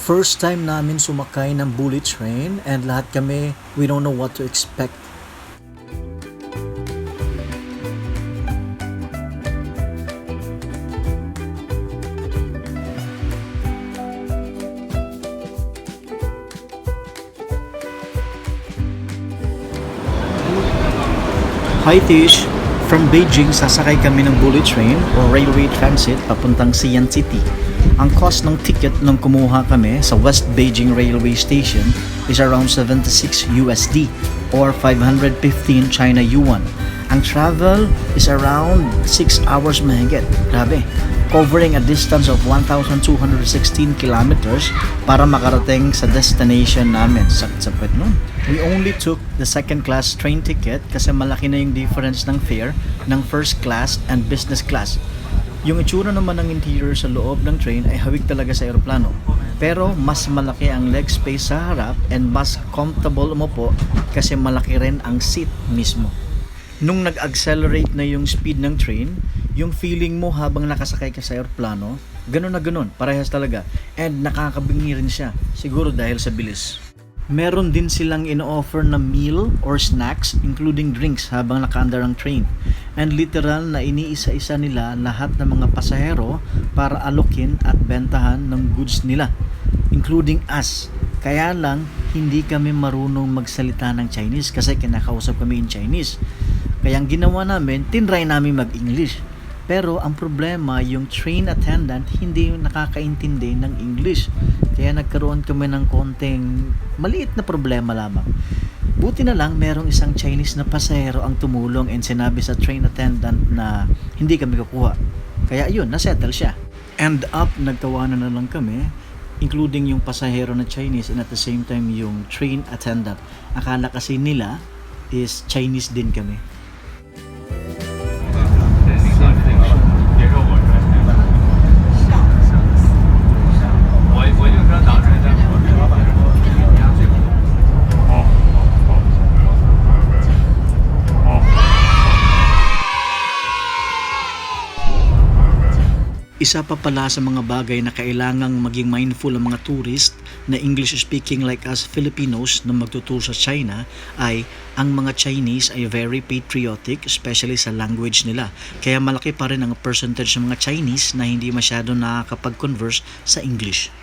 First time namin sumakay ng bullet train and lahat kami, we don't know what to expect. Hi Tish! From Beijing, sasakay kami ng bullet train o railway transit papuntang Xi'an City. Ang cost ng ticket nung kumuha kami sa West Beijing Railway Station is around 76 USD or 515 China Yuan. Ang travel is around 6 hours mahigit. Grabe. Covering a distance of 1,216 kilometers para makarating sa destination namin. Sakit-sakit nun. We only took the second class train ticket kasi malaki na yung difference ng fare ng first class and business class. Yung itsura naman ng interior sa loob ng train ay hawig talaga sa eroplano. Pero mas malaki ang leg space sa harap and mas comfortable umupo kasi malaki rin ang seat mismo. Nung nag-accelerate na yung speed ng train, yung feeling mo habang nakasakay ka sa eroplano, ganun na ganun, parehas talaga. And nakakabingi rin siya, siguro dahil sa bilis. Meron din silang ino-offer na meal or snacks including drinks habang nakaandar ang train. And literal na iniisa-isa nila lahat ng mga pasahero para alokin at bentahan ng goods nila, including us. Kaya lang, hindi kami marunong magsalita ng Chinese kasi kinakausap kami in Chinese. Kaya ang ginawa namin, tinry namin mag-English. Pero ang problema, yung train attendant hindi nakakaintindi ng English. Kaya nagkaroon kami ng konting maliit na problema lamang. Buti na lang merong isang Chinese na pasahero ang tumulong and sinabi sa train attendant na hindi kami kukuha. Kaya yun, nasettle siya. End up, nagtawanan na lang kami, including yung pasahero na Chinese and at the same time yung train attendant. Akala kasi nila is Chinese din kami. Isa pa pala sa mga bagay na kailangang maging mindful ang mga tourist na English speaking like us Filipinos na magtutur sa China ay ang mga Chinese ay very patriotic, especially sa language nila. Kaya malaki pa rin ang percentage ng mga Chinese na hindi masyado nakakapag-converse sa English.